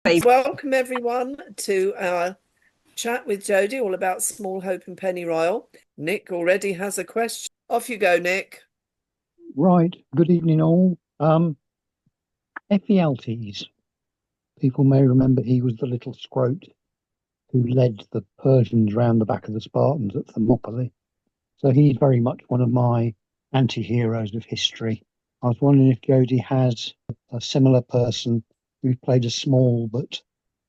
Welcome everyone to our chat with Jodi, all about Smallhope and Pennyroyal. Nick already has a question. Off you go, Nick. Right. Good evening, all. Ephialtes. People may remember he was the little scrote who led the Persians round the back of the Spartans at Thermopylae. So he's very much one of my anti-heroes of history. I was wondering if Jodi has a similar person who played a small but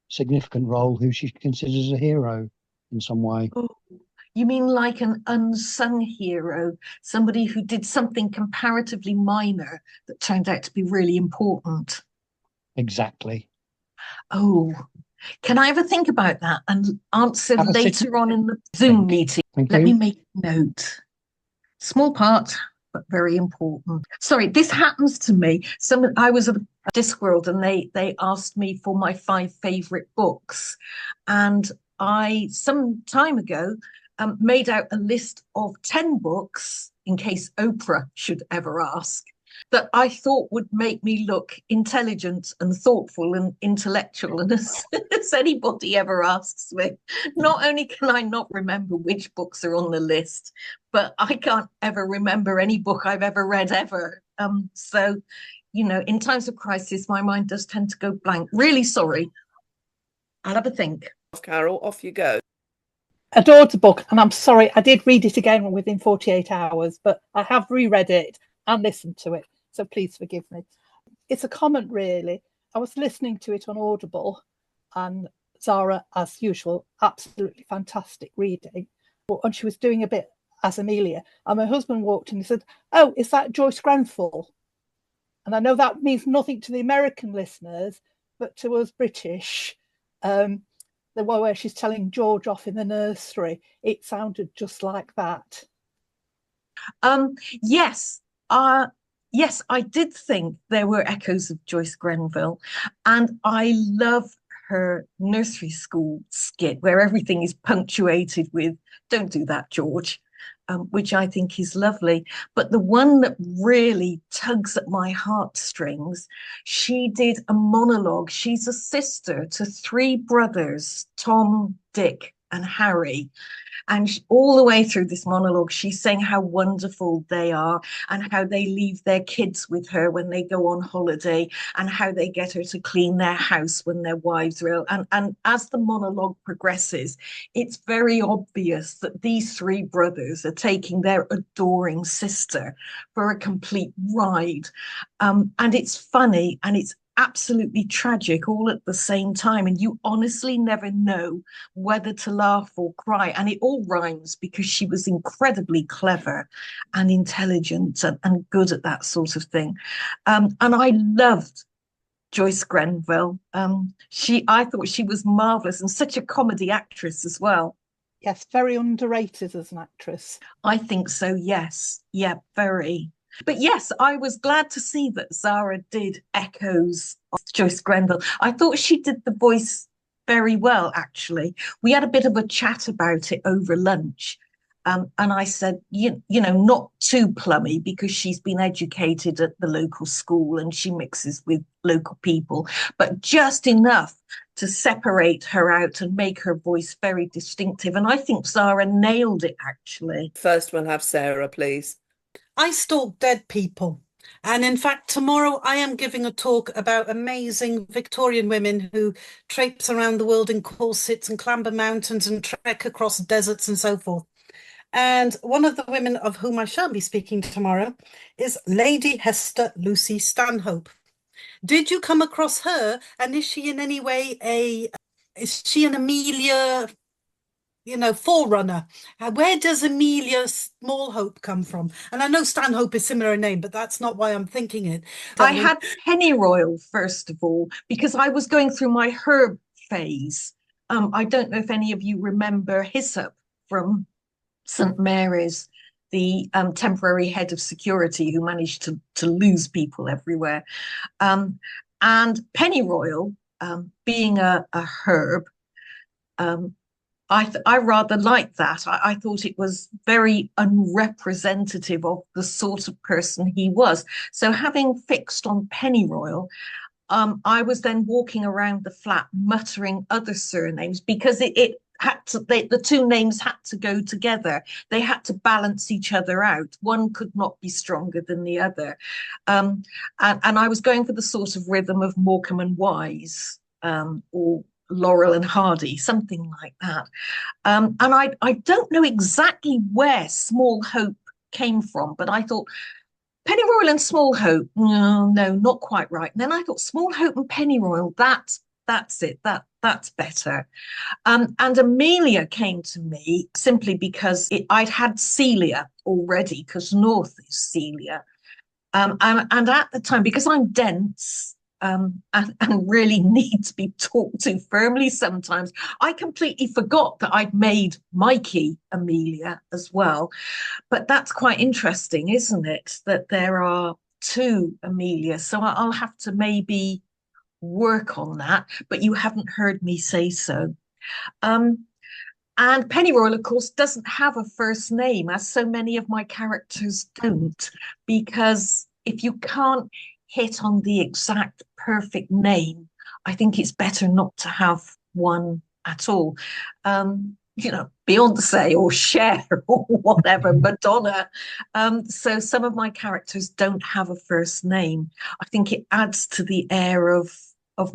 significant role who she considers a hero in some way. Oh, you mean like an unsung hero, somebody who did something comparatively minor that turned out to be really important? Exactly. Oh, can I ever think about that and answer later on in the Zoom meeting? Let me make a note. Small part, but very important. Sorry, this happens to me. I was at Discworld and they asked me for my 5 favorite books. And I, some time ago, made out a list of 10 books, in case Oprah should ever ask, that I thought would make me look intelligent and thoughtful and intellectual. And as anybody ever asks me, not only can I not remember which books are on the list, but I can't ever remember any book I've ever read ever. So, you know, in times of crisis, my mind does tend to go blank. Really sorry. I'll have a think. Carol, off you go. Adored the book, and I'm sorry, I did read it again within 48 hours, but I have reread it and listened to it, so please forgive me. It's a comment, really. I was listening to it on Audible, and Zara, as usual, absolutely fantastic reading. And she was doing a bit as Amelia, and my husband walked in and said, "Oh, is that Joyce Grenfell?" And I know that means nothing to the American listeners, but to us British, the one where she's telling George off in the nursery, it sounded just like that. Yes, I did think there were echoes of Joyce Grenfell, and I love her nursery school skit where everything is punctuated with "Don't do that, George," which I think is lovely. But the one that really tugs at my heartstrings, she did a monologue. She's a sister to 3 brothers, Tom, Dick, and Harry. And all the way through this monologue, she's saying how wonderful they are and how they leave their kids with her when they go on holiday and how they get her to clean their house when their wives are ill. And as the monologue progresses, it's very obvious that these 3 brothers are taking their adoring sister for a complete ride. And it's funny and it's absolutely tragic all at the same time, and you honestly never know whether to laugh or cry, and it all rhymes because she was incredibly clever and intelligent and good at that sort of thing. And I loved Joyce Grenfell. I thought she was marvelous and such a comedy actress as well. Yes, very underrated as an actress. I think so, yes. Yeah, very. But yes, I was glad to see that Zara did echoes of Joyce Grenfell. I thought she did the voice very well, actually. We had a bit of a chat about it over lunch. And I said, you know, not too plummy because she's been educated at the local school and she mixes with local people, but just enough to separate her out and make her voice very distinctive. And I think Zara nailed it, actually. First, we'll have Sarah, please. I stalk dead people. And in fact, tomorrow I am giving a talk about amazing Victorian women who traipse around the world in corsets and clamber mountains and trek across deserts and so forth. And one of the women of whom I shall be speaking tomorrow is Lady Hester Lucy Stanhope. Did you come across her? And is she in any way is she an Amelia, you know, forerunner? Where does Amelia Smallhope come from? And I know Stanhope is similar in name, but that's not why I'm thinking it. I had Pennyroyal, first of all, because I was going through my herb phase. I don't know if any of you remember Hyssop from St. Mary's, the temporary head of security who managed to lose people everywhere. And Pennyroyal, being a herb, I rather liked that. I thought it was very unrepresentative of the sort of person he was. So having fixed on Pennyroyal, I was then walking around the flat muttering other surnames because it had to, the two names had to go together. They had to balance each other out. One could not be stronger than the other. And I was going for the sort of rhythm of Morecambe and Wise, or Laurel and Hardy, something like that. And I don't know exactly where Smallhope came from, but I thought Pennyroyal and Smallhope, no, not quite right. And then I thought Smallhope and Pennyroyal, that's it, that's better. And Amelia came to me simply because I'd had Celia already, because North is Celia. And at the time, because I'm dense, and really need to be talked to firmly sometimes, I completely forgot that I'd made Mikey Amelia as well. But that's quite interesting, isn't it? That there are two Amelia. So I'll have to maybe work on that, but you haven't heard me say so. And Pennyroyal, of course, doesn't have a first name, as so many of my characters don't, because if you can't hit on the exact perfect name, I think it's better not to have one at all. Beyonce or Cher or whatever, Madonna. So some of my characters don't have a first name. I think it adds to the air of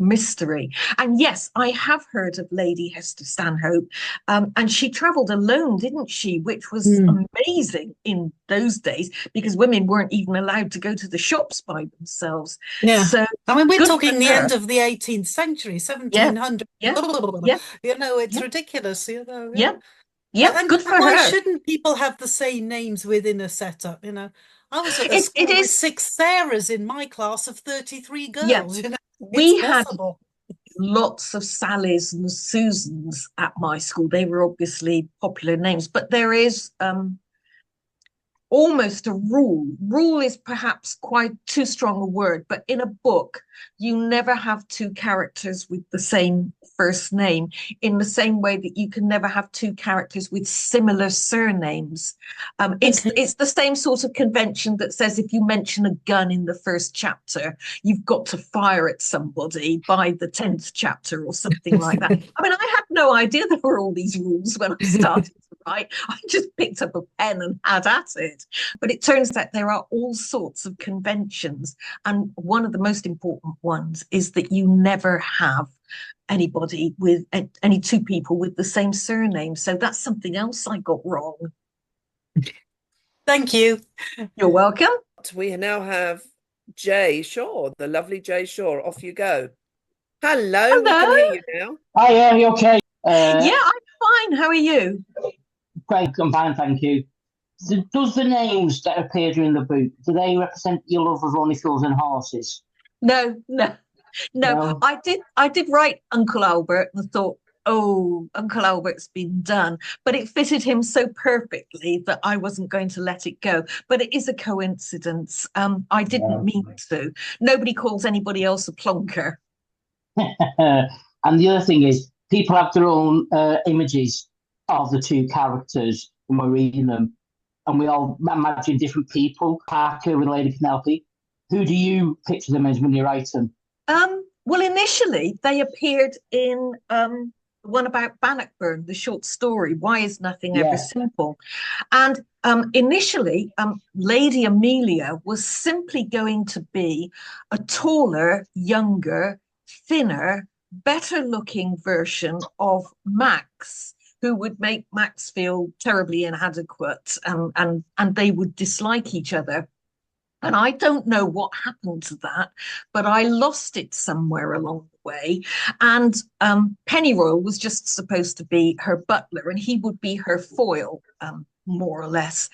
mystery. And yes, I have heard of Lady Hester Stanhope, and she travelled alone, didn't she? Which was amazing in those days, because women weren't even allowed to go to the shops by themselves. Yeah. So I mean, we're good talking for the her. end of the 18th century, 1700. Yeah. It's Yeah. ridiculous. Yeah. And Good for why her. shouldn't people have the same names within a setup? I was at a It school with is. 6 Sarahs in my class of 33 Yeah. girls. We It's had possible. lots of Sallys and Susans at my school. They were obviously popular names, but there is almost a rule. Rule is perhaps quite too strong a word, but in a book, you never have two characters with the same first name, in the same way that you can never have two characters with similar surnames. It's the same sort of convention that says if you mention a gun in the first chapter, you've got to fire at somebody by the 10th chapter or something like that. I mean, I had no idea there were all these rules when I started to write. I just picked up a pen and had at it. But it turns out there are all sorts of conventions. And one of the most important ones is that you never have anybody with any two people with the same surname. So that's something else I got wrong. Thank you. You're welcome. We now have Jay Shaw, the lovely Jay Shaw. Off you go. Hello. We can hear you now. Hi, are you okay? Yeah, I'm fine. How are you? Great, I'm fine, thank you. Does the names that appear during the book, do they represent your love of only fools and horses? No. I did write Uncle Albert and thought, oh, Uncle Albert's been done. But it fitted him so perfectly that I wasn't going to let it go. But it is a coincidence. I didn't mean to. Nobody calls anybody else a plonker. And the other thing is, people have their own images of the two characters when we're reading them. And we all imagine different people, Parker and Lady Penelope. Who do you picture them as when you write them? Well, initially, they appeared in one about Bannockburn, the short story, Why Is Nothing Ever Simple? And initially, Lady Amelia was simply going to be a taller, younger, thinner, better-looking version of Max, who would make Max feel terribly inadequate, and they would dislike each other. And I don't know what happened to that, but I lost it somewhere along the way. And Pennyroyal was just supposed to be her butler, and he would be her foil, more or less.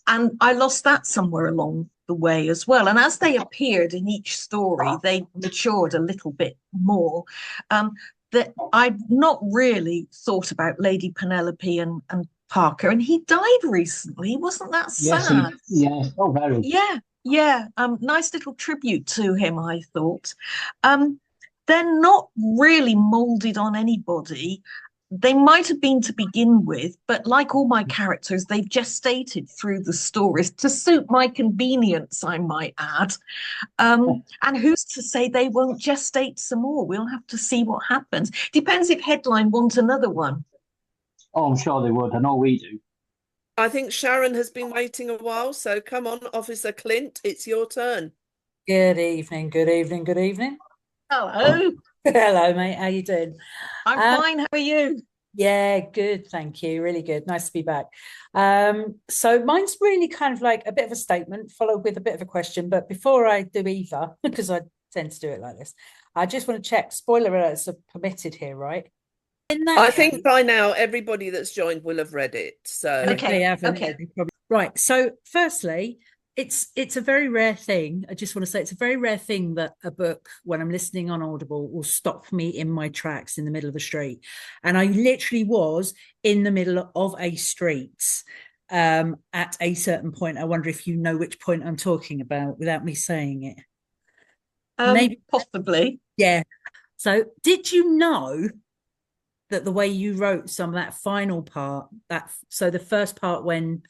And I lost that somewhere along the way as well. And as they appeared in each story, they matured a little bit more. That I'd not really thought about Lady Penelope and Parker, and he died recently. Wasn't that sad? Yes, oh, very. Yeah. Nice little tribute to him, I thought. They're not really molded on anybody. they might have been to begin with, but like all my characters, they've gestated through the stories to suit my convenience, I might add. And who's to say they won't gestate some more? We'll have to see what happens. Depends if Headline wants another one. Oh, I'm sure they would. I know we do. I think Sharon has been waiting a while, so come on, Officer Clint, it's your turn. Good evening, good evening, good evening. Hello. Hello, mate. How you doing? I'm fine. How are you? Yeah, good. Thank you. Really good. Nice to be back. So mine's really kind of like a bit of a statement followed with a bit of a question. But before I do either, because I tend to do it like this, I just want to check. Spoiler alerts are permitted here, right? In that I think by now everybody that's joined will have read it. So Okay. Right. So firstly, it's a very rare thing. I just want to say it's a very rare thing that a book, when I'm listening on Audible, will stop me in my tracks in the middle of a street. And I literally was in the middle of a street at a certain point. I wonder if you know which point I'm talking about without me saying it. Maybe possibly. Yeah. So did you know that the way you wrote some of that final part, so the first part when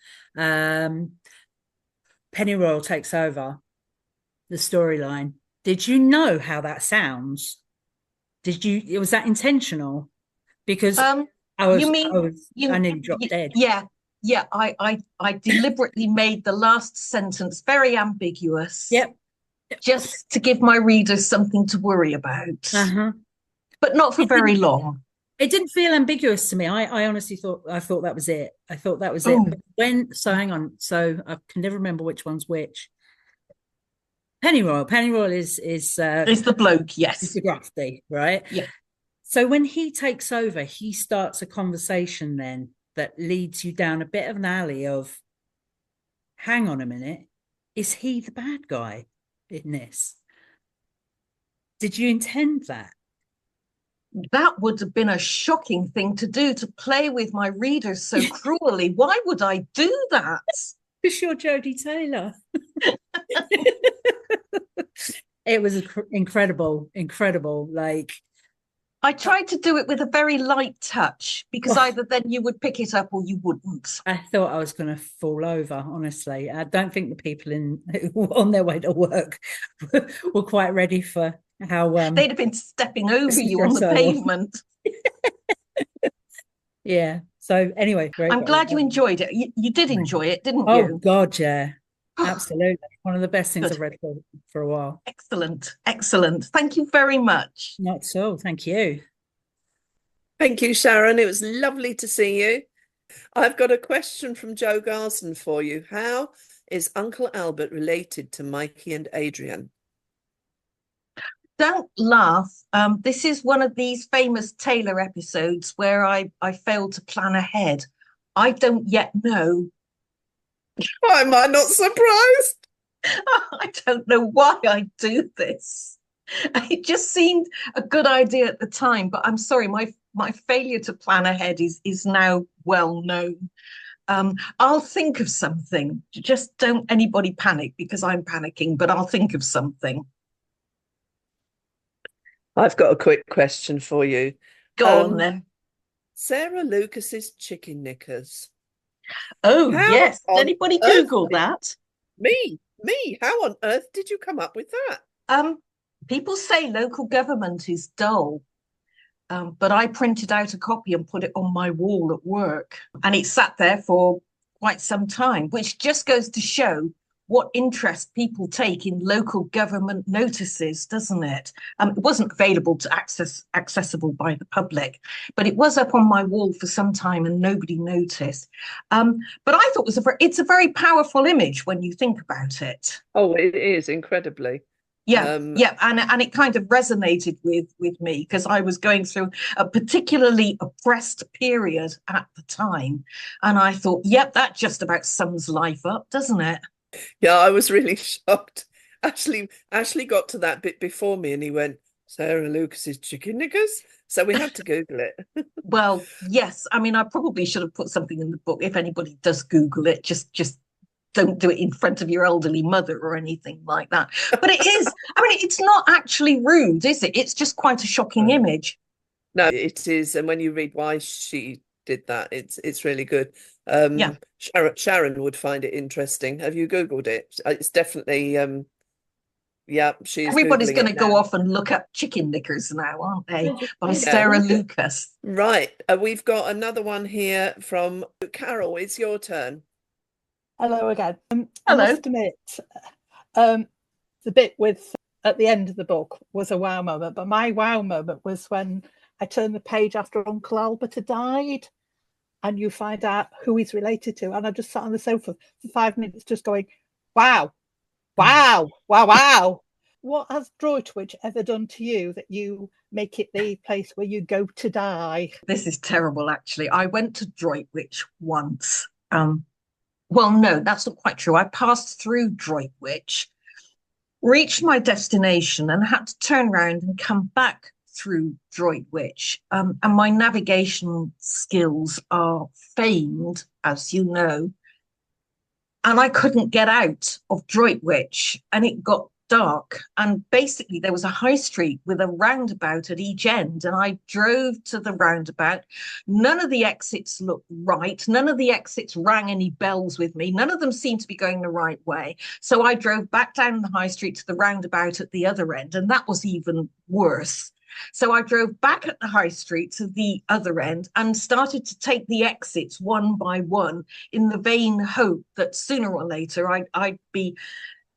Pennyroyal takes over the storyline, did you know how that sounds? Was that intentional? Because I nearly dropped dead. Yeah. I deliberately made the last sentence very ambiguous. Yep. Just to give my readers something to worry about. But not for very long. It didn't feel ambiguous to me. I honestly thought that was it. I thought that was it. But hang on. So I can never remember which one's which. Pennyroyal. Pennyroyal is the bloke, yes. It's the grafty, right? Yeah. So when he takes over, he starts a conversation then that leads you down a bit of an alley of, hang on a minute, is he the bad guy in this? Did you intend that? That would have been a shocking thing to do, to play with my readers so cruelly. Why would I do that? Because you're Jodi Taylor. It was incredible. Like, I tried to do it with a very light touch, because either then you would pick it up or you wouldn't. I thought I was going to fall over, honestly. I don't think the people who were on their way to work were quite ready for how they'd have been stepping over you on the pavement. Yeah. So anyway, I'm glad you enjoyed it. You did enjoy it, didn't you? Oh God, yeah. Absolutely. One of the best things I've read for a while. Excellent. Thank you very much. Not so. Thank you. Thank you, Sharon. It was lovely to see you. I've got a question from Joe Garson for you. How is Uncle Albert related to Mikey and Adrian? Don't laugh. This is one of these famous Taylor episodes where I failed to plan ahead. I don't yet know. Why am I not surprised? I don't know why I do this. It just seemed a good idea at the time, but I'm sorry, my failure to plan ahead is now well known. I'll think of something. Just don't anybody panic, because I'm panicking, but I'll think of something. I've got a quick question for you. Go on then. Sarah Lucas's chicken knickers. Oh, yes. Did anybody Google that? Me. How on earth did you come up with that? People say local government is dull, but I printed out a copy and put it on my wall at work, and it sat there for quite some time, which just goes to show what interest people take in local government notices, doesn't it? It wasn't available to accessible by the public, but it was up on my wall for some time and nobody noticed. But I thought it's a very powerful image when you think about it. Oh, it is incredibly. Yeah, and it kind of resonated with me, because I was going through a particularly oppressed period at the time, and I thought, yep, that just about sums life up, doesn't it? Yeah, I was really shocked. Ashley got to that bit before me, and he went, Sarah Lucas's chicken knickers. So we had to Google it. Well, yes. I mean, I probably should have put something in the book. If anybody does Google it, just don't do it in front of your elderly mother or anything like that. But it is, I mean, it's not actually rude, is it? It's just quite a shocking image. No, it is, and when you read why she did that, it's really good. Yeah. Sharon would find it interesting. Have you Googled it? It's definitely yeah, she's Everybody's Googling going to it go now. off and look up Chicken Knickers now, aren't they? By Yeah. Sarah Lucas. Right. We've got another one here from Carol. It's your turn. Hello again. I Hello. must admit, the bit with at the end of the book was a wow moment, but my wow moment was when I turned the page after Uncle Albert had died, and you find out who he's related to, and I just sat on the sofa for 5 minutes, just going, "Wow, wow, wow, wow." What has Droitwich ever done to you that you make it the place where you go to die? This is terrible, actually. I went to Droitwich once. Well, no, that's not quite true. I passed through Droitwich, reached my destination, and had to turn around and come back through Droitwich. And my navigation skills are famed, as you know. And I couldn't get out of Droitwich, and it got dark. And basically, there was a high street with a roundabout at each end. And I drove to the roundabout. None of the exits looked right. None of the exits rang any bells with me. None of them seemed to be going the right way. So I drove back down the high street to the roundabout at the other end. And that was even worse. So I drove back at the high street to the other end and started to take the exits one by one in the vain hope that sooner or later I'd be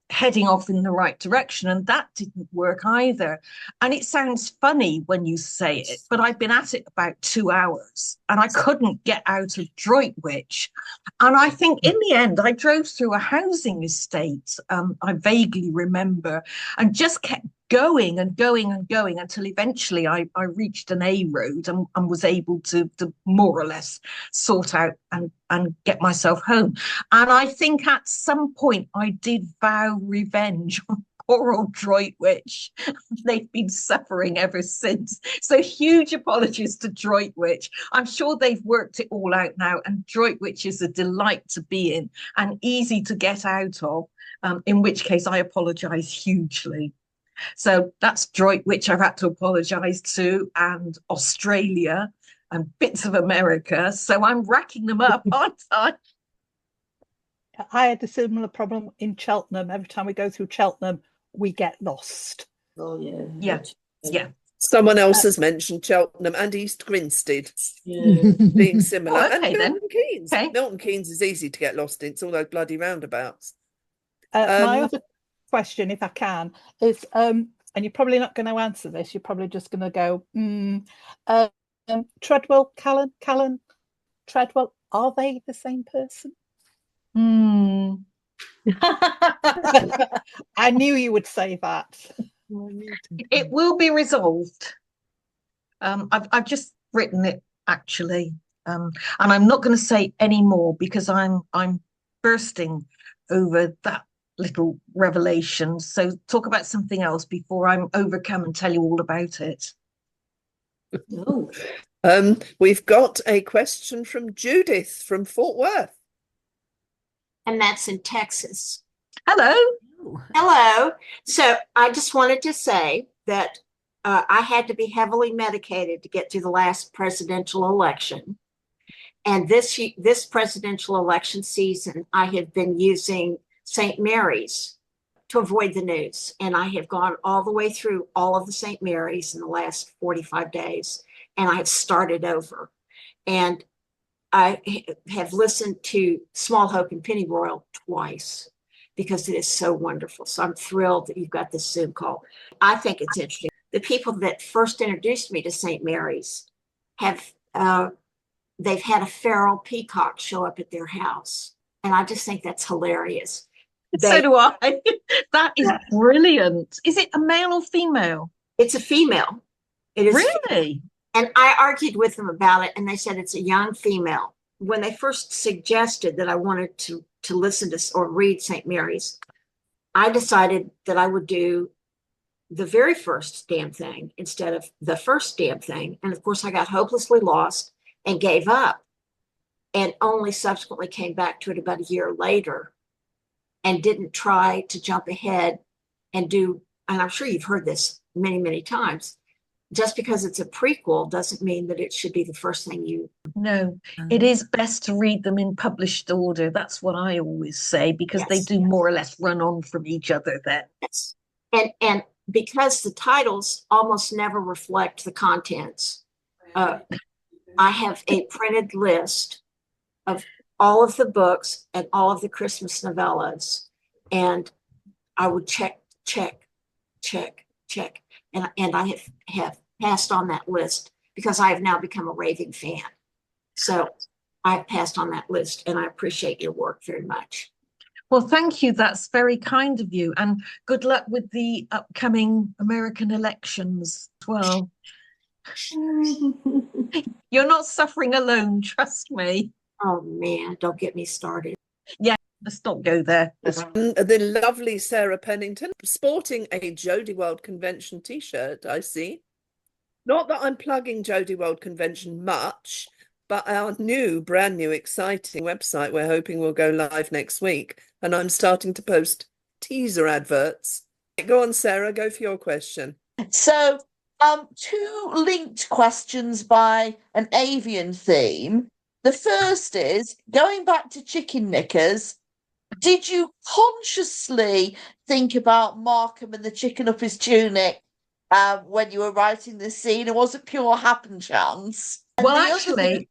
heading off in the right direction. And that didn't work either. And it sounds funny when you say it, but I've been at it about 2 hours and I couldn't get out of Droitwich. And I think in the end, I drove through a housing estate, I vaguely remember, and just kept going and going and going until eventually I reached an A road and was able to more or less sort out and get myself home. And I think at some point I did vow revenge on poor old Droitwich. They've been suffering ever since. So huge apologies to Droitwich. I'm sure they've worked it all out now, and Droitwich is a delight to be in and easy to get out of, in which case I apologise hugely. So that's Droitwich I've had to apologise to, and Australia and bits of America. So I'm racking them up, aren't I? I had a similar problem in Cheltenham. Every time we go through Cheltenham, we get lost. Oh, yeah. Yeah. Yeah. Someone else has mentioned Cheltenham and East Grinstead Yeah. being similar. Oh, okay, and then. Milton Keynes. Okay. Milton Keynes is easy to get lost in. It's all those bloody roundabouts. My other question, if I can, is, and you're probably not going to answer this, you're probably just going to go, Treadwell, Callan, Treadwell, are they the same person? I knew you would say that. It will be resolved. I've just written it, actually, and I'm not going to say any more because I'm bursting over that little revelation. So talk about something else before I'm overcome and tell you all about it. No. We've got a question from Judith from Fort Worth. And that's in Texas. Hello. Hello. So I just wanted to say that I had to be heavily medicated to get through the last presidential election. And this presidential election season, I have been using St. Mary's to avoid the news. And I have gone all the way through all of the St. Mary's in the last 45 days. And I have started over. And I have listened to Smallhope and Pennyroyal twice because it is so wonderful. So I'm thrilled that you've got this Zoom call. I think it's interesting. The people that first introduced me to St. Mary's have, they've had a feral peacock show up at their house. And I just think that's hilarious. So do I. That is brilliant. Is it a male or female? It's a female. It is really? And I argued with them about it, and they said it's a young female. When they first suggested that I wanted to listen to or read St. Mary's, I decided that I would do the very first damn thing instead of the first damn thing. And of course, I got hopelessly lost and gave up, and only subsequently came back to it about a year later and didn't try to jump ahead and do, and I'm sure you've heard this many, many times, just because it's a prequel doesn't mean that it should be the first thing you. No, it is best to read them in published order. That's what I always say, because they do more or less run on from each other then. Yes. And because the titles almost never reflect the contents, I have a printed list of all of the books and all of the Christmas novellas, and I would check, and I have passed on that list because I have now become a raving fan. So I've passed on that list, and I appreciate your work very much. Well, thank you. That's very kind of you. And good luck with the upcoming American elections as well. You're not suffering alone, trust me. Oh, man, don't get me started. Yeah, let's not go there. The lovely Sarah Pennington sporting a Jodiworld Convention t-shirt, I see. Not that I'm plugging Jodiworld Convention much, but our brand new, exciting website we're hoping will go live next week. And I'm starting to post teaser adverts. Go on, Sarah, go for your question. So, two linked questions by an avian theme. The first is, going back to chicken knickers, did you consciously think about Markham and the chicken up his tunic when you were writing this scene, or was it pure happen chance? Well, actually,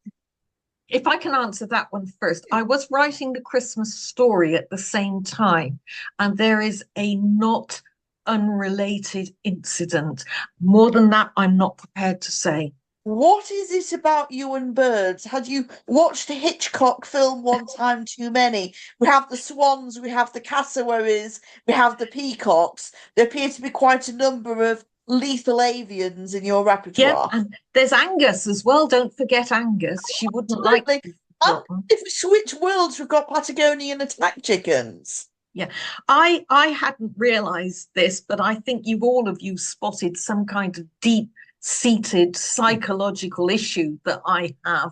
if I can answer that one first, I was writing the Christmas story at the same time, and there is a not unrelated incident. More than that, I'm not prepared to say. What is it about you and birds? Had you watched a Hitchcock film one time too many? We have the swans, we have the cassowaries, we have the peacocks. There appear to be quite a number of lethal avians in your repertoire. Yeah, and there's Angus as well. Don't forget Angus. She wouldn't like. If we switch worlds, we've got Patagonian attack chickens. Yeah, I hadn't realized this, but I think all of you spotted some kind of deep-seated psychological issue that I have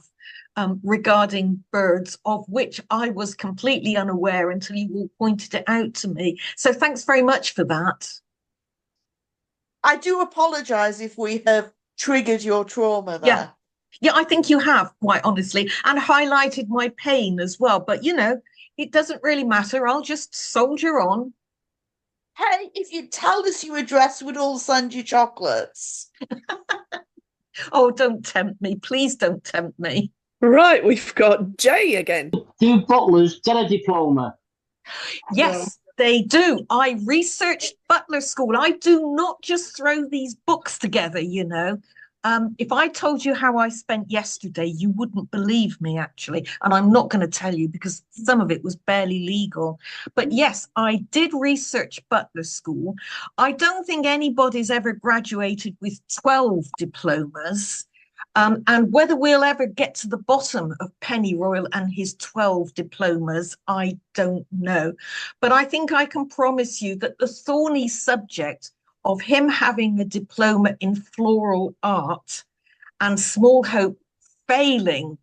regarding birds, of which I was completely unaware until you all pointed it out to me. So thanks very much for that. I do apologise if we have triggered your trauma there. Yeah, I think you have, quite honestly, and highlighted my pain as well. But, it doesn't really matter. I'll just soldier on. Hey, if you tell us your address, we'd all send you chocolates. Oh, don't tempt me. Please don't tempt me. Right, we've got Jay again. Do butlers get a diploma? Yes, they do. I researched Butler School. I do not just throw these books together, If I told you how I spent yesterday, you wouldn't believe me, actually. And I'm not going to tell you because some of it was barely legal. But yes, I did research Butler School. I don't think anybody's ever graduated with 12 diplomas. And whether we'll ever get to the bottom of Pennyroyal and his 12 diplomas, I don't know. But I think I can promise you that the thorny subject of him having a diploma in floral art and Smallhope failing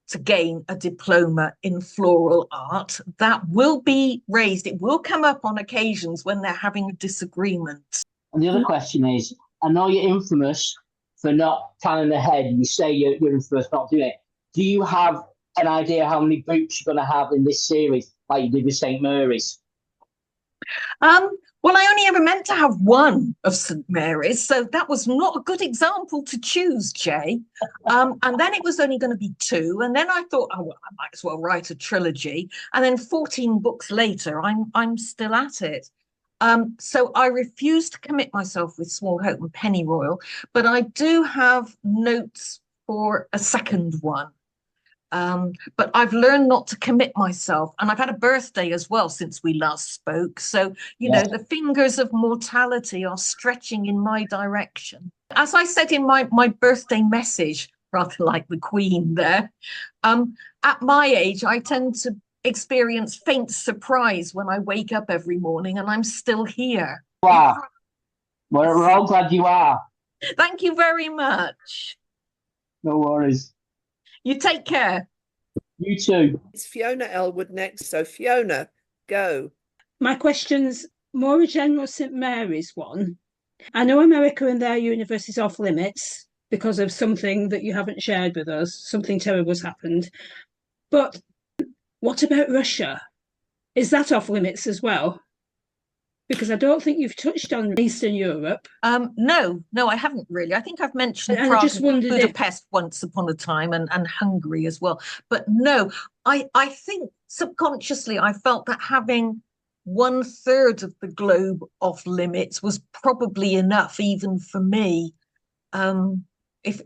to gain a diploma in floral art, that will be raised. It will come up on occasions when they're having a disagreement. And the other question is, I know you're infamous for not planning ahead. You say you're infamous for not doing it. Do you have an idea how many books you're going to have in this series, like you did with St. Mary's? Well, I only ever meant to have one of St. Mary's, so that was not a good example to choose, Jay. And then it was only going to be 2, and then I thought, oh, well, I might as well write a trilogy. And then 14 books later, I'm still at it. So I refuse to commit myself with Smallhope and Pennyroyal, but I do have notes for a second one. But I've learned not to commit myself, and I've had a birthday as well since we last spoke. So, the fingers of mortality are stretching in my direction. As I said in my birthday message, rather like the Queen there, at my age, I tend to experience faint surprise when I wake up every morning and I'm still here. Wow. We're all glad you are. Thank you very much. No worries. You take care. You too. It's Fiona Elwood next. So Fiona, go. My question's more a general St. Mary's one. I know America and their universe is off limits because of something that you haven't shared with us. Something terrible has happened. But what about Russia? Is that off limits as well? Because I don't think you've touched on Eastern Europe. No, I haven't really. I think I've mentioned And I Prague just and wondered if Budapest once upon a time, and Hungary as well. But no, I think subconsciously I felt that having 1/3 of the globe off limits was probably enough, even for me. If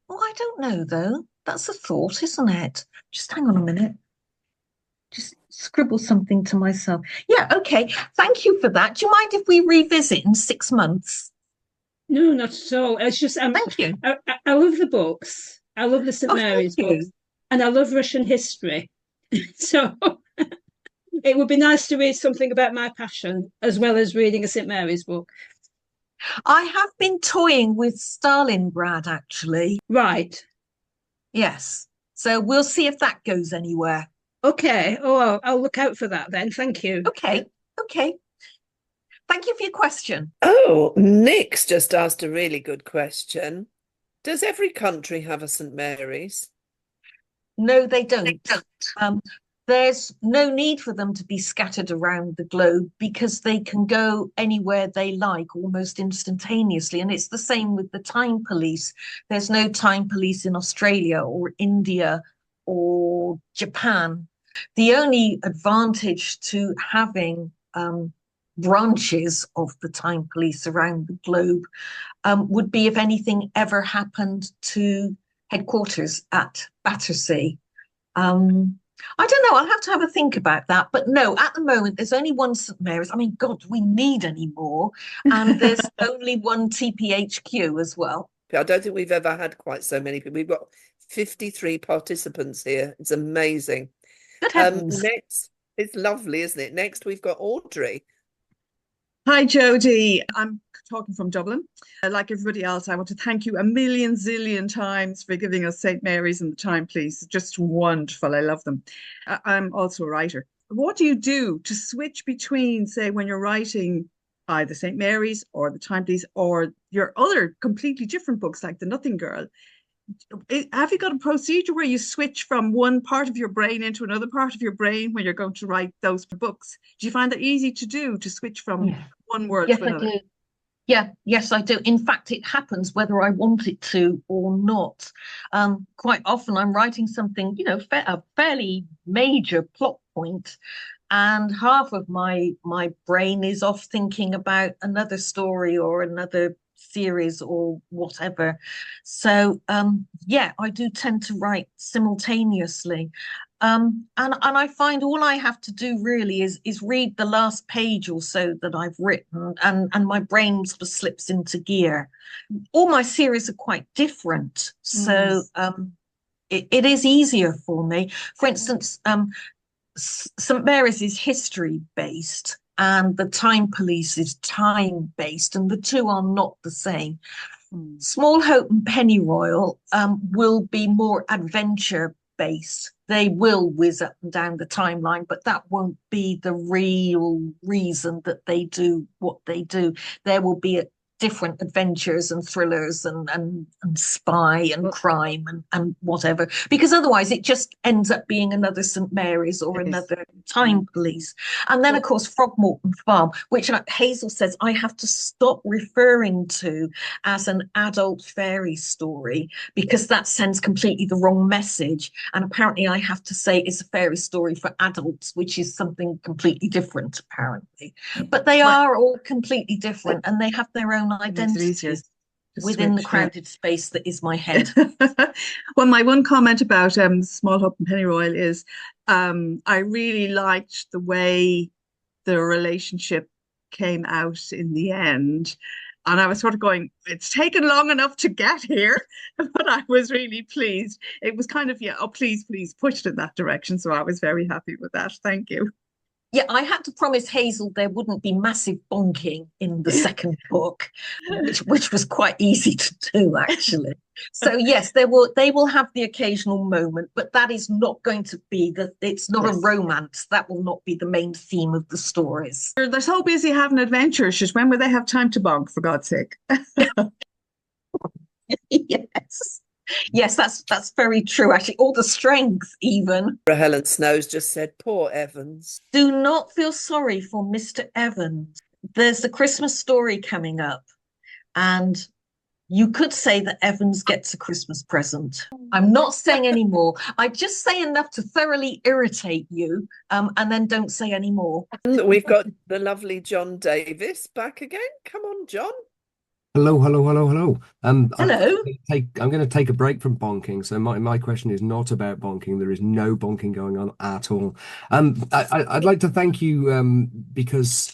well, I don't know though. That's a thought, isn't it? Just hang on a minute. Just scribble something to myself. Yeah, okay. Thank you for that. Do you mind if we revisit in 6 months? No, not at all. It's just Thank you. I love the books. I love the St. Oh, Mary's thank you. books, and I love Russian history. So it would be nice to read something about my passion as well as reading a St. Mary's book. I have been toying with Stalingrad, actually. Right. Yes. So we'll see if that goes anywhere. Okay. Oh, I'll look out for that then. Thank you. Okay. Thank you for your question. Oh, Nick's just asked a really good question. Does every country have a St. Mary's? No, they don't. There's no need for them to be scattered around the globe because they can go anywhere they like almost instantaneously. And it's the same with the time police. There's no time police in Australia or India or Japan. The only advantage to having branches of the time police around the globe would be if anything ever happened to headquarters at Battersea. I don't know. I'll have to have a think about that. But no, at the moment, there's only one St. Mary's. I mean, God, do we need any more? And there's only one TPHQ as well. I don't think we've ever had quite so many people. We've got 53 participants here. It's amazing. Good heavens. Next, it's lovely, isn't it? Next, we've got Audrey. Hi, Jodi. I'm talking from Dublin. Like everybody else, I want to thank you a million zillion times for giving us St. Mary's and the Time Police. Just wonderful. I love them. I'm also a writer. What do you do to switch between, say, when you're writing either St. Mary's or the Time Police or your other completely different books like The Nothing Girl? Have you got a procedure where you switch from one part of your brain into another part of your brain when you're going to write those books? Do you find that easy to do, to switch from one word to another? I do. Yes, I do. In fact, it happens whether I want it to or not. Quite often I'm writing something, a fairly major plot point, and half of my brain is off thinking about another story or another series or whatever. So I do tend to write simultaneously. And I find all I have to do really is read the last page or so that I've written, and my brain sort of slips into gear. All my series are quite different, so it is easier for me. For instance, St. Mary's is history based and the Time Police is time based, and the two are not the same. Smallhope and Pennyroyal will be more adventure based. They will whiz up and down the timeline, but that won't be the real reason that they do what they do. There will be different adventures and thrillers and spy and crime and whatever, because otherwise it just ends up being another St. Mary's or another Time Police. And then of course Frogmorton Farm, which Hazel says I have to stop referring to as an adult fairy story because that sends completely the wrong message, and apparently I have to say it's a fairy story for adults, which is something completely different apparently. But they are all completely different and they have their own identities within the crowded space that is my head. Well, my one comment about Smallhope and Pennyroyal is I really liked the way the relationship came out in the end. And I was sort of going, it's taken long enough to get here, but I was really pleased. It was kind of, please push it in that direction. So I was very happy with that. Thank you. Yeah, I had to promise Hazel there wouldn't be massive bonking in the second book, which was quite easy to do, actually. So yes, they will have the occasional moment, but that is not going to be it's not a romance. That will not be the main theme of the stories. They're so busy having adventures, just when will they have time to bonk, for God's sake? Yes. Yes, that's very true, actually. All the strength, even. Helen Snow's just said, poor Evans. Do not feel sorry for Mr. Evans. There's the Christmas story coming up, and you could say that Evans gets a Christmas present. I'm not saying any more. I just say enough to thoroughly irritate you, and then don't say any more. We've got the lovely John Davis back again. Come on, John. Hello, hello, hello, hello. Hello. I'm going to take a break from bonking. So my question is not about bonking. There is no bonking going on at all. I'd like to thank you because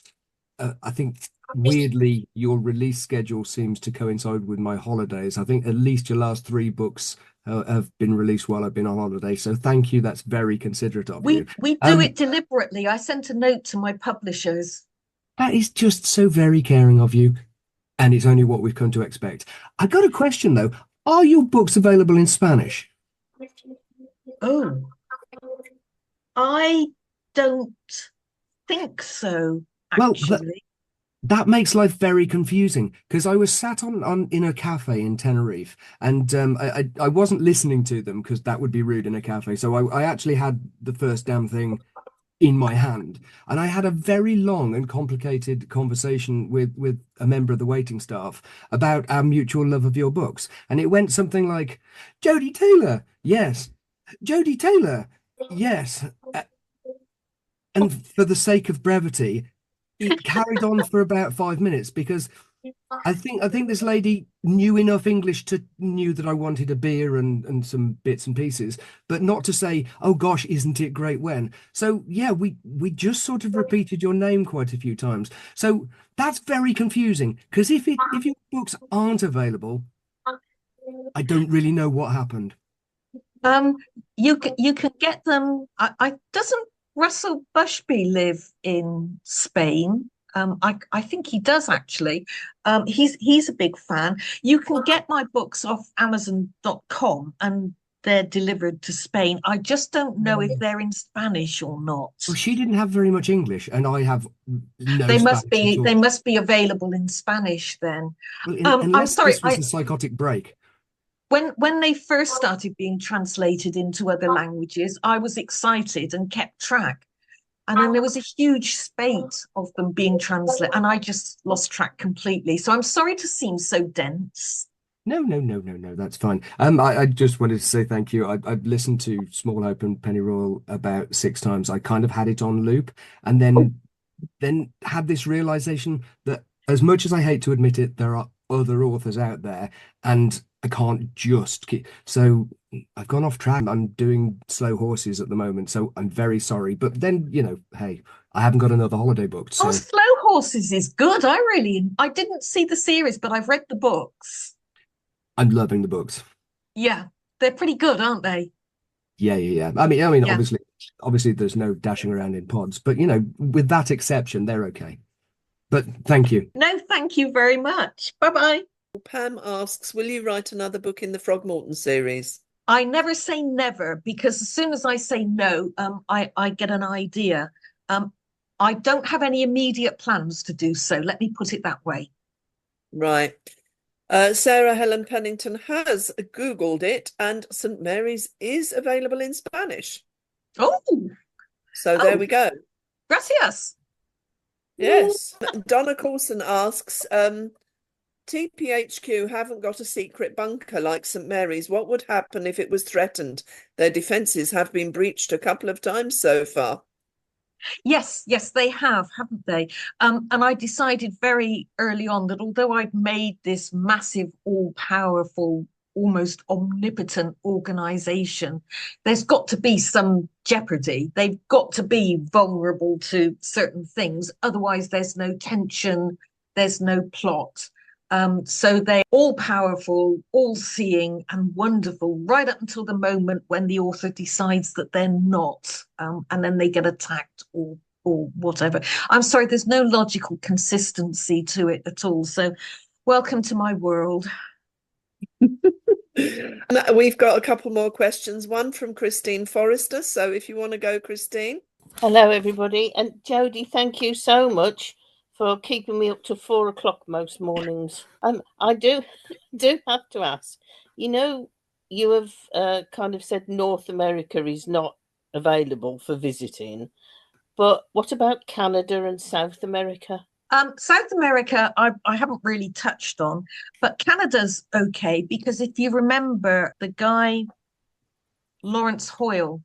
I think weirdly your release schedule seems to coincide with my holidays. I think at least your last 3 books have been released while I've been on holiday. So thank you. That's very considerate of you. We do it deliberately. I sent a note to my publishers. That is just so very caring of you. And it's only what we've come to expect. I got a question though. Are your books available in Spanish? Oh, I don't think so, actually. Well, that makes life very confusing because I was sat in a cafe in Tenerife and I wasn't listening to them because that would be rude in a cafe. So I actually had the first damn thing in my hand, and I had a very long and complicated conversation with a member of the waiting staff about our mutual love of your books, and it went something like, Jodi Taylor, yes, Jodi Taylor, yes, and for the sake of brevity, it carried on for about 5 minutes because I think this lady knew enough English to knew that I wanted a beer and some bits and pieces, but not to say, oh gosh, isn't it great when? So yeah, we just sort of repeated your name quite a few times. So that's very confusing because if your books aren't available, I don't really know what happened. You can get them. Doesn't Russell Bushby live in Spain? I think he does, actually. He's a big fan. You can get my books off Amazon.com and they're delivered to Spain. I just don't know if they're in Spanish or not. Well, she didn't have very much English, and I have no They Spanish at all. they must be available in Spanish then. Well, I'm sorry. This was a psychotic break. When they first started being translated into other languages, I was excited and kept track. And then there was a huge spate of them being translated, and I just lost track completely. So I'm sorry to seem so dense. No, that's fine. I just wanted to say thank you. I've listened to Smallhope and Pennyroyal about 6 times. I kind of had it on loop, and then had this realization that as much as I hate to admit it, there are other authors out there, and I can't just keep. So I've gone off track. I'm doing Slow Horses at the moment, so I'm very sorry. But then, hey, I haven't got another holiday booked. So. Oh, Slow Horses is good. I didn't see the series, but I've read the books. I'm loving the books. Yeah, they're pretty good, aren't they? Yeah. I mean, Yeah. obviously, there's no dashing around in pods, but with that exception, they're okay. But thank you. No, thank you very much. Bye-bye. Pam asks, will you write another book in the Frogmorton series? I never say never, because as soon as I say no, I get an idea. I don't have any immediate plans to do so. Let me put it that way. Right. Sarah Helen Pennington has Googled it, and St. Mary's is available in Spanish. Oh. So there we go. Gracias. Yes. Donna Coulson asks, TPHQ haven't got a secret bunker like St. Mary's. What would happen if it was threatened? Their defences have been breached a couple of times so far. Yes, they have, haven't they? And I decided very early on that although I'd made this massive, all-powerful, almost omnipotent organization, there's got to be some jeopardy. They've got to be vulnerable to certain things. Otherwise, there's no tension, there's no plot. So they're all-powerful, all-seeing and wonderful right up until the moment when the author decides that they're not, and then they get attacked or or whatever. I'm sorry, there's no logical consistency to it at all. So welcome to my world. We've got a couple more questions. One from Christine Forrester. So if you want to go, Christine. Hello, everybody. And Jodi, thank you so much for keeping me up to 4 o'clock most mornings. I do have to ask, you have kind of said North America is not available for visiting, but what about Canada and South America? South America, I haven't really touched on, but Canada's okay because if you remember, the guy Lawrence Hoyle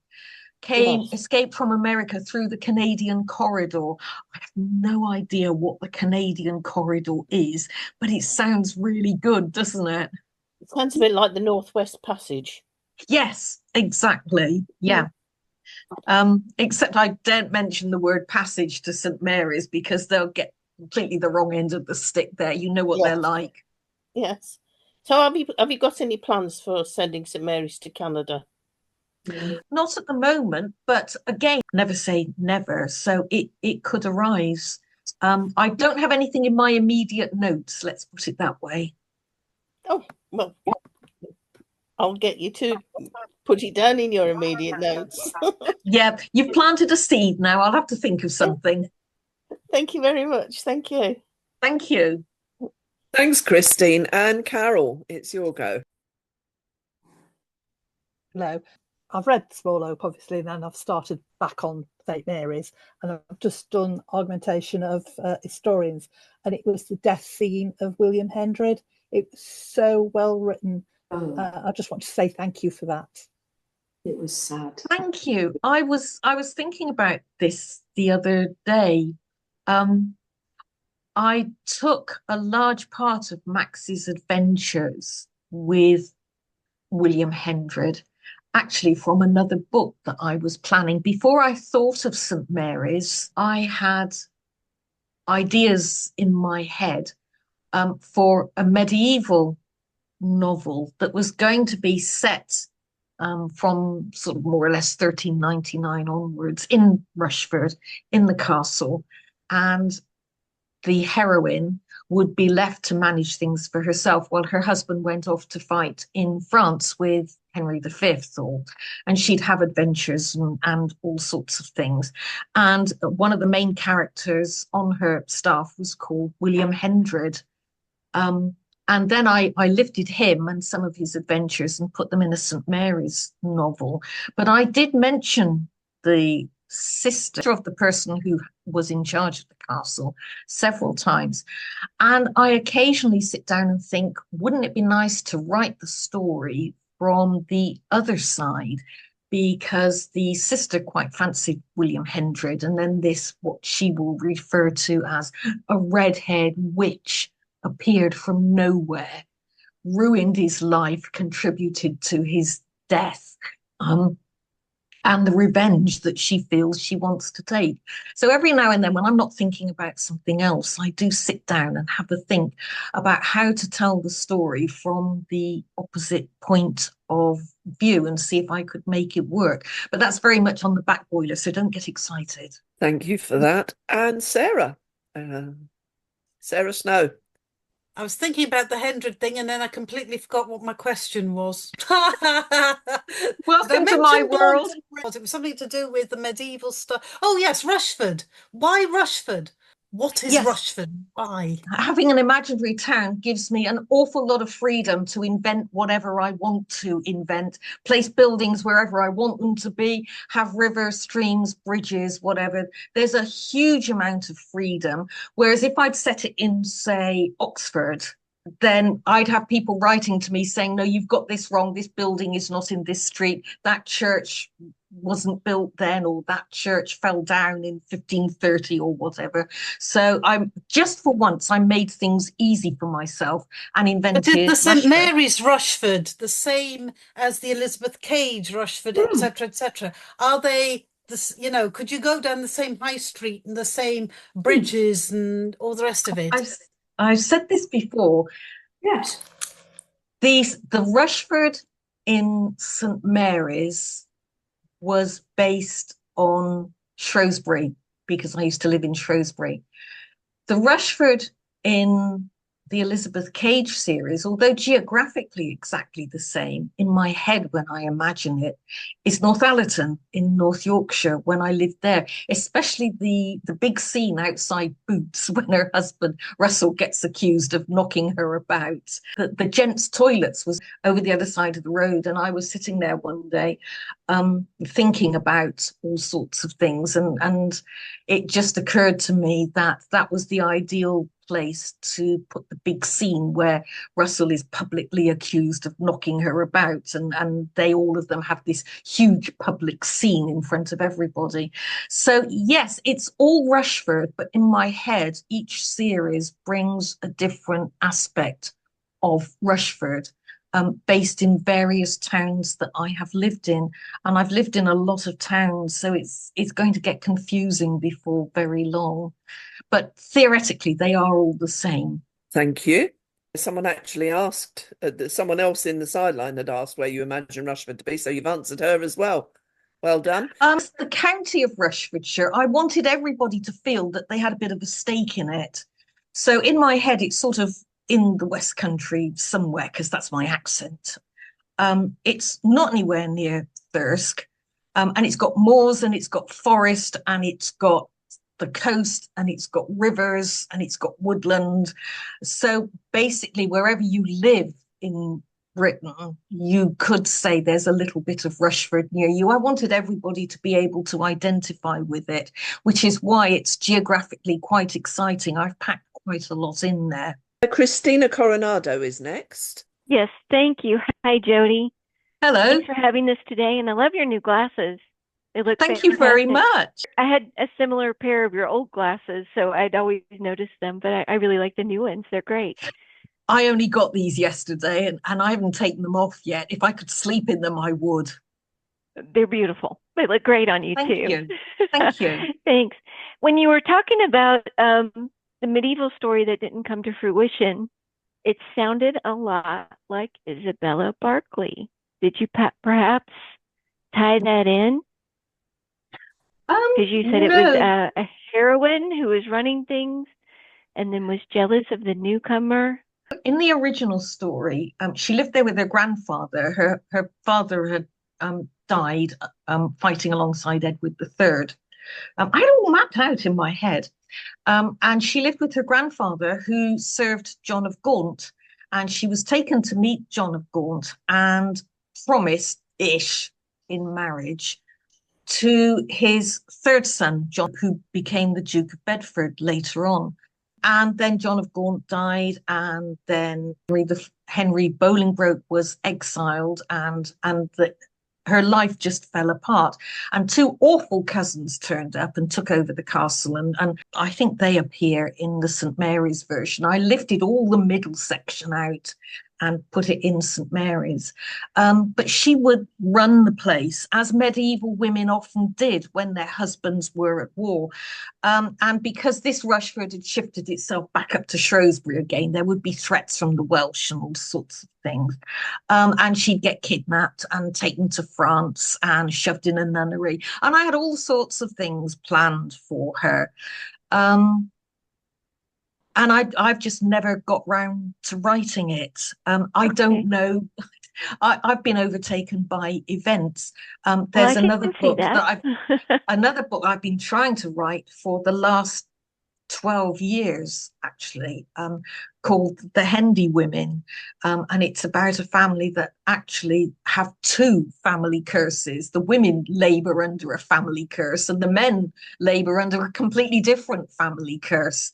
escaped from America through the Canadian corridor. I have no idea what the Canadian corridor is, but it sounds really good, doesn't it? It sounds a bit like the Northwest Passage. Yes, exactly. Yeah. Except I don't mention the word passage to St. Mary's because they'll get completely the wrong end of the stick there. You know what they're like. Yes. So have you got any plans for sending St. Mary's to Canada? Not at the moment, but again, never say never. So it could arise. I don't have anything in my immediate notes, let's put it that way. Oh, well, I'll get you to put it down in your immediate notes. Yeah, you've planted a seed now. I'll have to think of something. Thank you very much. Thank you. Thank you. Thanks, Christine. And Carol, it's your go. Hello. I've read Smallhope, obviously, and then I've started back on St. Mary's, and I've just done augmentation of historians, and it was the death scene of William Hendred. It was so well written. I just want to say thank you for that. It was sad. Thank you. I was thinking about this the other day. I took a large part of Max's adventures with William Hendred, actually from another book that I was planning. Before I thought of St. Mary's, I had ideas in my head for a medieval novel that was going to be set from sort of more or less 1399 onwards in Rushford, in the castle, and the heroine would be left to manage things for herself while her husband went off to fight in France with Henry V, and she'd have adventures and all sorts of things. And one of the main characters on her staff was called William Hendred. And then I lifted him and some of his adventures and put them in a St. Mary's novel. But I did mention the sister of the person who was in charge of the castle several times. And I occasionally sit down and think, wouldn't it be nice to write the story from the other side? Because the sister quite fancied William Hendred, and then this, what she will refer to as a red-haired witch, appeared from nowhere, ruined his life, contributed to his death, and the revenge that she feels she wants to take. So every now and then, when I'm not thinking about something else, I do sit down and have a think about how to tell the story from the opposite point of view and see if I could make it work. But that's very much on the back boiler, so don't get excited. Thank you for that. And Sarah, Sarah Snow. I was thinking about the Hendred thing and then I completely forgot what my question was. Welcome to my world. It was something to do with the medieval stuff. Oh, yes, Rushford. Why Rushford? What is Rushford? Why? Having an imaginary town gives me an awful lot of freedom to invent whatever I want to invent, place buildings wherever I want them to be, have rivers, streams, bridges, whatever. There's a huge amount of freedom. Whereas if I'd set it in, say, Oxford, then I'd have people writing to me saying, no, you've got this wrong. This building is not in this street. That church wasn't built then, or that church fell down in 1530 or whatever. So I'm just for once, I made things easy for myself and invented. But did the St. Mary's Rushford the same as the Elizabeth Cage Rushford, etc., etc.? Are they this? You know, could you go down the same high street and the same bridges and all the rest of it? I've said this before. Yes. The Rushford in St. Mary's was based on Shrewsbury because I used to live in Shrewsbury. The Rushford in the Elizabeth Cage series, although geographically exactly the same, in my head when I imagine it, is Northallerton in North Yorkshire when I lived there, especially the big scene outside Boots when her husband Russell gets accused of knocking her about. The gents' toilets was over the other side of the road, and I was sitting there one day thinking about all sorts of things, and it just occurred to me that that was the ideal place to put the big scene where Russell is publicly accused of knocking her about, and they all of them have this huge public scene in front of everybody. So yes, it's all Rushford, but in my head each series brings a different aspect of Rushford, based in various towns that I have lived in, and I've lived in a lot of towns, so it's going to get confusing before very long. But theoretically, they are all the same. Thank you. Someone actually asked, someone else in the sideline had asked where you imagine Rushford to be, so you've answered her as well. Well done. The county of Rushfordshire, I wanted everybody to feel that they had a bit of a stake in it. So in my head, it's sort of in the West Country somewhere, because that's my accent. It's not anywhere near Thirsk, and it's got moors and it's got forest and it's got the coast and it's got rivers and it's got woodland. So basically, wherever you live in Britain, you could say there's a little bit of Rushford near you. I wanted everybody to be able to identify with it, which is why it's geographically quite exciting. I've packed quite a lot in there. Christina Coronado is next. Yes, thank you. Hi, Jodi. Hello. Thanks for having this today, and I love your new glasses. They look Thank you very much. I had a similar pair of your old glasses, so I'd always noticed them, but I really like the new ones. They're great. I only got these yesterday, and I haven't taken them off yet. If I could sleep in them, I would. They're beautiful. They look great on you, Thank too. you. Thank you. Thanks. When you were talking about the medieval story that didn't come to fruition, it sounded a lot like Isabella Barkley. Did you perhaps tie that in? Because you said it was a heroine who was running things and then was jealous of the newcomer. In the original story, she lived there with her grandfather. Her father had died fighting alongside Edward III. I had it all mapped out in my head. And she lived with her grandfather, who served John of Gaunt. And she was taken to meet John of Gaunt and promised-ish in marriage to his third son, John, who became the Duke of Bedford later on. And then John of Gaunt died, and then Henry Bolingbroke was exiled, and her life just fell apart. And two awful cousins turned up and took over the castle, and I think they appear in the St. Mary's version. I lifted all the middle section out and put it in St. Mary's. But she would run the place, as medieval women often did when their husbands were at war. And because this Rushford had shifted itself back up to Shrewsbury again, there would be threats from the Welsh and all sorts of things. And she'd get kidnapped and taken to France and shoved in a nunnery. And I had all sorts of things planned for her. And I've just never got round to writing it. I don't know. I've been overtaken by events. There's another book another book I've been trying to write for the last 12 years, actually, called The Hendy Women. And it's about a family that actually have two family curses. The women labour under a family curse, and the men labour under a completely different family curse.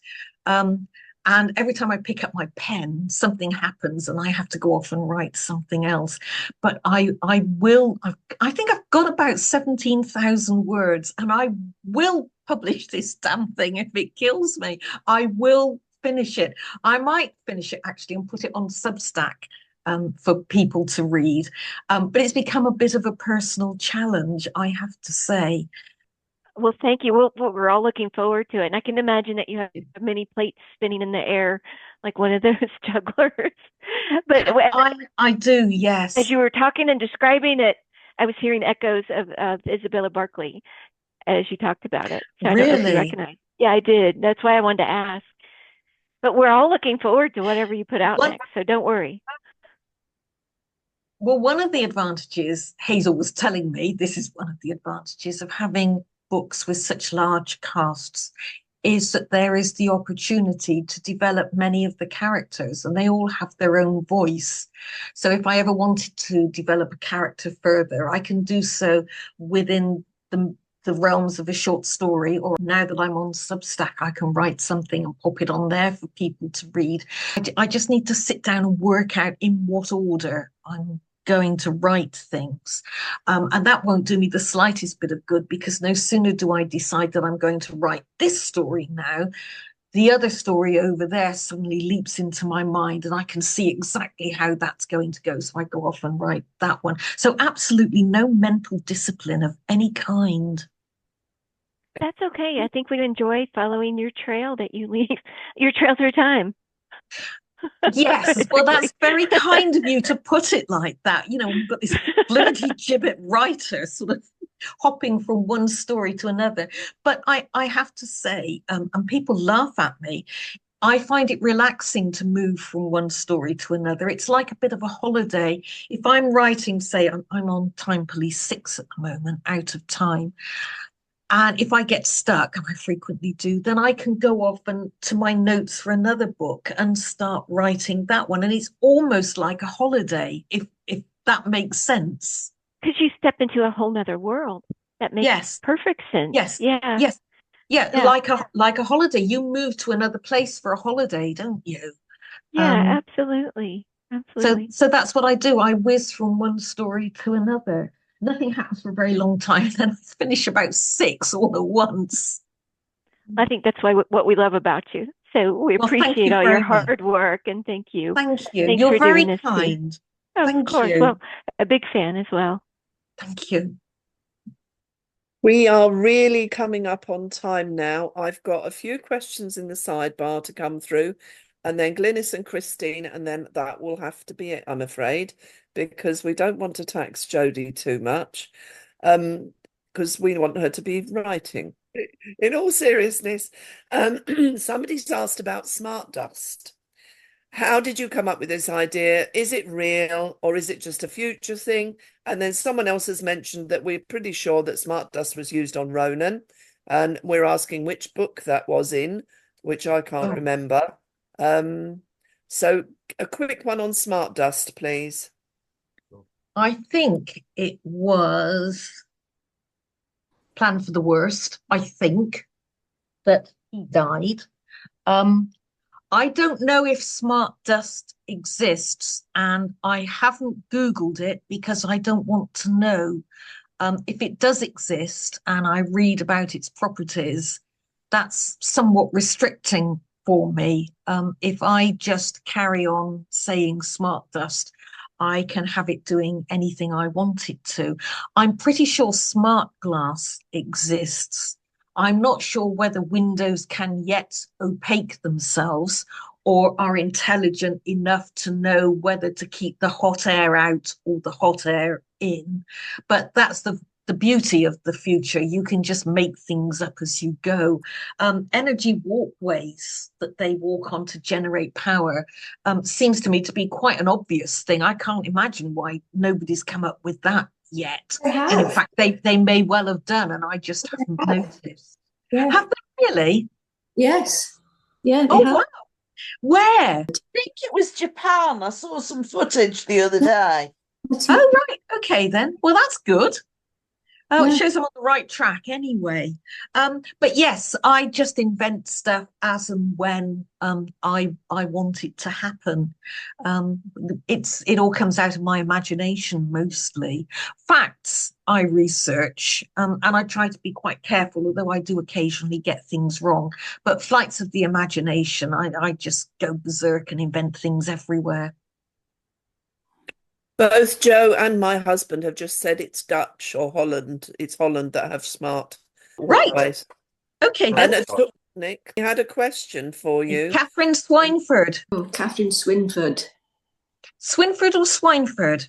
And every time I pick up my pen, something happens and I have to go off and write something else. But I think I've got about 17,000 words, and I will publish this damn thing if it kills me. I will finish it. I might finish it actually and put it on Substack for people to read. But it's become a bit of a personal challenge, I have to say. Well, thank you. We're all looking forward to it. And I can imagine that you have many plates spinning in the air like one of those jugglers. But I do, yes. As you were talking and describing it, I was hearing echoes of Isabella Barkley. as you talked about it. So I don't know if you Really? recognize. Yeah, I did. That's why I wanted to ask. But we're all looking forward to whatever you put out next, so don't worry. Well, one of the advantages, Hazel was telling me, this is one of the advantages of having books with such large casts, is that there is the opportunity to develop many of the characters, and they all have their own voice. So if I ever wanted to develop a character further, I can do so within the realms of a short story, or now that I'm on Substack, I can write something and pop it on there for people to read. I just need to sit down and work out in what order I'm going to write things. And that won't do me the slightest bit of good, because no sooner do I decide that I'm going to write this story now, the other story over there suddenly leaps into my mind and I can see exactly how that's going to go. So I go off and write that one. So absolutely no mental discipline of any kind. That's okay. I think we'd enjoy following your trail that you leave, your trail through time. Yes, well, that's very kind of you to put it like that. You know, we've got this bloody gibbet writer sort of hopping from one story to another. But I have to say, and people laugh at me, I find it relaxing to move from one story to another. It's like a bit of a holiday. If I'm writing, say, I'm on Time Police 6 at the moment, out of time. And if I get stuck, and I frequently do, then I can go off and to my notes for another book and start writing that one. And it's almost like a holiday, if that makes sense. Because you step into a whole nother world. That makes perfect sense. Yes. Yeah. Yes. Yeah. Like a holiday. You move to another place for a holiday, don't you? Yeah, absolutely. Absolutely. So that's what I do. I whiz from one story to another. Nothing happens for a very long time, then I finish about 6 all at once. I think that's what we love about you. So we appreciate all your hard work, and thank you. Thank you. Thanks You're for very doing this kind. Of course. Well, a big fan as well. Thank you. We are really coming up on time now. I've got a few questions in the sidebar to come through, and then Glynis and Christine, and then that will have to be it, I'm afraid, because we don't want to tax Jodi too much, because we want her to be writing. In all seriousness, somebody's asked about smart dust. How did you come up with this idea? Is it real, or is it just a future thing? And then someone else has mentioned that we're pretty sure that smart dust was used on Ronan, and we're asking which book that was in, which I can't remember. So a quick one on smart dust, please. I think it was Plan for the Worst. I think that he died. I don't know if smart dust exists, and I haven't Googled it because I don't want to know. If it does exist and I read about its properties, that's somewhat restricting for me. If I just carry on saying smart dust, I can have it doing anything I want it to. I'm pretty sure smart glass exists. I'm not sure whether windows can yet opaque themselves or are intelligent enough to know whether to keep the hot air out or the hot air in. But that's the beauty of the future. You can just make things up as you go. Energy walkways that they walk on to generate power seems to me to be quite an obvious thing. I can't imagine why nobody's come up with that yet. And in fact, they may well have done, and I just haven't noticed. Yeah. Have they really? Yes. Yeah. Oh, wow. Where? I think it was Japan. I saw some footage the other day. Oh, right. Okay, then. Well, that's good. It shows I'm on the right track anyway. But yes, I just invent stuff as and when I want it to happen. It all comes out of my imagination mostly. Facts I research, and I try to be quite careful, although I do occasionally get things wrong. But flights of the imagination, I just go berserk and invent things everywhere. Both Joe and my husband have just said it's Dutch or Holland. It's Holland that have smart walkways. Okay, then. And Nick, we had a question for you. Catherine Swineford. Oh, Catherine Swinford. Swinford or Swineford?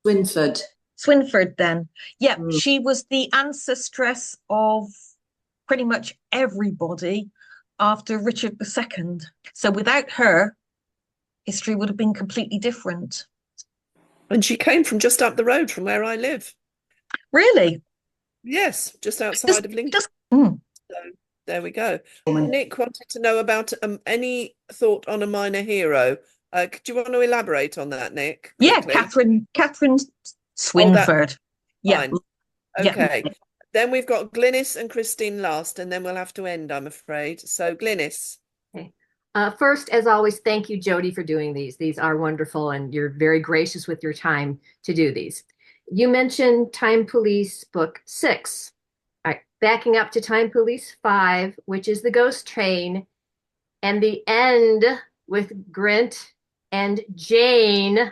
Swinford. Swynford then. Yeah, she was the ancestress of pretty much everybody after Richard II. So without her, history would have been completely different. And she came from just up the road from where I live. Really? Yes, just outside of Lincoln. So there we go. Nick wanted to know about any thought on a minor hero. Do you want to elaborate on that, Nick? Yeah, Quickly? Catherine Swynford. Fine. Okay. Then we've got Glynis and Christine last, and then we'll have to end, I'm afraid. So Glynis. Okay. First, as always, thank you, Jodi, for doing these. These are wonderful, and you're very gracious with your time to do these. You mentioned Time Police Book 6. All right, backing up to Time Police 5, which is The Ghost Train, and the end with Grint and Jane.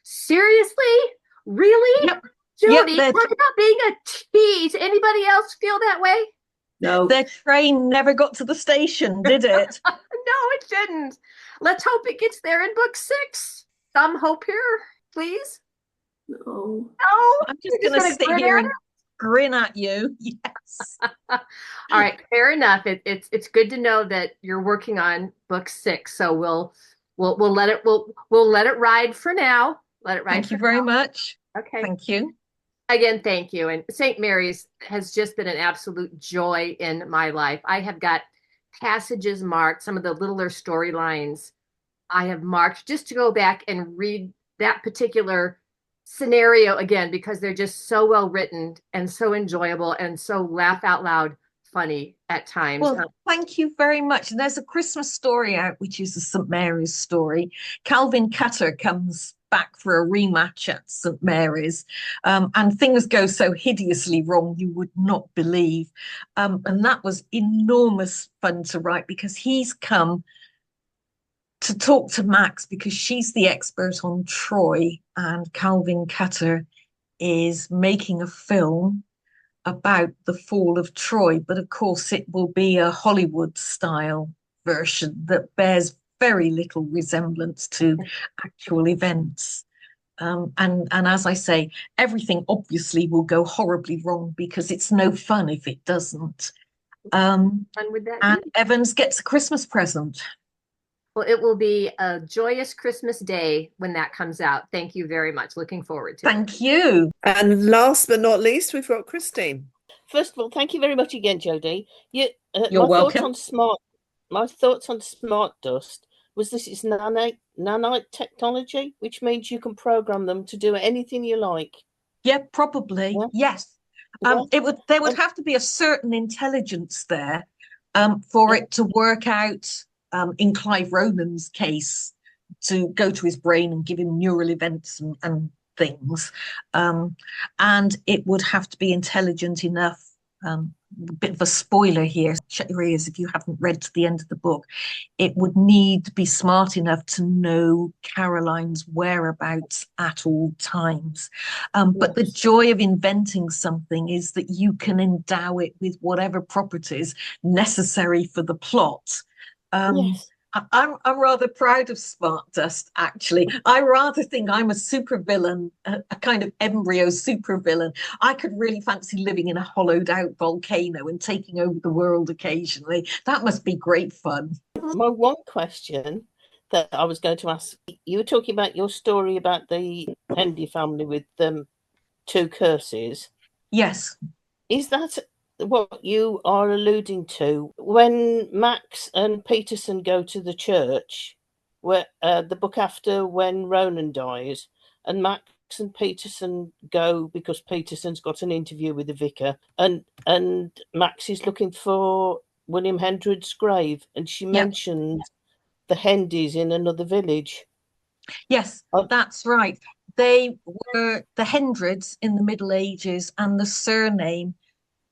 Seriously? Really? Yep. Jodi, Yep, talk about being a tease. Anybody else feel that way? No. Their train never got to the station, did it? No, it didn't. Let's hope it gets there in book 6. Some hope here, please. No. No? I'm just going to sit here and grin at you. Yes. All right, fair enough. It's good to know that you're working on book 6. So we'll let it ride for now. Let it ride. Thank you very much. Okay. Thank you. Again, thank you. And St. Mary's has just been an absolute joy in my life. I have got passages marked, some of the littler storylines I have marked just to go back and read that particular scenario again, because they're just so well written and so enjoyable and so laugh out loud funny at times. Well, thank you very much. And there's a Christmas story out, which is a St. Mary's story. Calvin Cutter comes back for a rematch at St. Mary's, and things go so hideously wrong you would not believe. And that was enormous fun to write, because he's come to talk to Max because she's the expert on Troy, and Calvin Cutter is making a film about the fall of Troy, but of course it will be a Hollywood style version that bears very little resemblance to actual events. And as I say, everything obviously will go horribly wrong because it's no fun if it doesn't. And Evans gets a Christmas present. Well, it will be a joyous Christmas day when that comes out. Thank you very much. Looking forward to it. Thank you. And last but not least, we've got Christine. First of all, thank you very much again, Jodi. You're my welcome. My thoughts on smart dust was this is nanite technology, which means you can program them to do anything you like. Yeah, probably. Yeah. Yes. There would have to be a certain intelligence there for it to work out, in Clive Ronan's case, to go to his brain and give him neural events and things. And it would have to be intelligent enough. A bit of a spoiler here, shut your ears if you haven't read to the end of the book. It would need to be smart enough to know Caroline's whereabouts at all times. But the joy of inventing something is that you can endow it with whatever properties necessary for the plot. Yes. I'm rather proud of Smart Dust, actually. I rather think I'm a supervillain, a kind of embryo supervillain. I could really fancy living in a hollowed out volcano and taking over the world occasionally. That must be great fun. My one question that I was going to ask, you were talking about your story about the Hendy family with 2 curses. Yes. Is that what you are alluding to when Max and Peterson go to the church, where the book after when Ronan dies, and Max and Peterson go because Peterson's got an interview with the vicar, and Max is looking for William Hendred's grave, and she mentions the Hendys in another village. Yes, that's right. They were the Hendreds in the Middle Ages, and the surname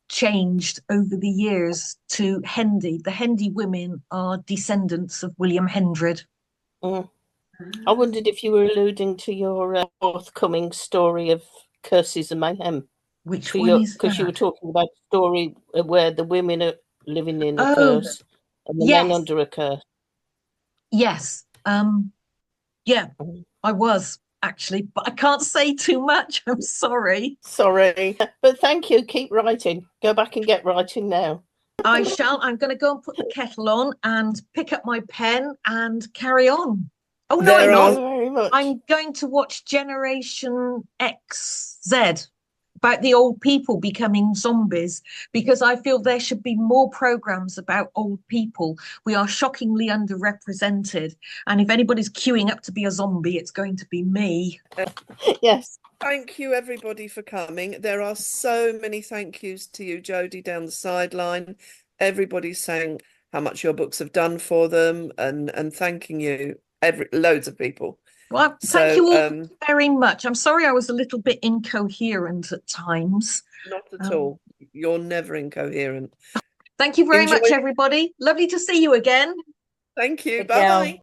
changed over the years to Hendy. The Hendy women are descendants of William Hendred. I wondered if you were alluding to your forthcoming story of Curses and Mayhem. Which one is that? Because you were talking about a story where the women are living in a curse and the men under a curse. Yes. Yeah, I was. actually, but I can't say too much. I'm sorry. Sorry. But thank you. Keep writing. Go back and get writing now. I shall. I'm going to go and put the kettle on and pick up my pen and carry on. Oh, no, I'm not. Very much. I'm going to watch Generation XZ about the old people becoming zombies, because I feel there should be more programs about old people. We are shockingly underrepresented. And if anybody's queuing up to be a zombie, it's going to be me. Yes. Thank you, everybody, for coming. There are so many thank yous to you, Jodi, down the sideline. Everybody's saying how much your books have done for them and thanking you. Loads of people. Well, thank you all very much. I'm sorry I was a little bit incoherent at times. Not at all. You're never incoherent. Thank you very much, everybody. Lovely to see you again. Thank you. Bye-bye.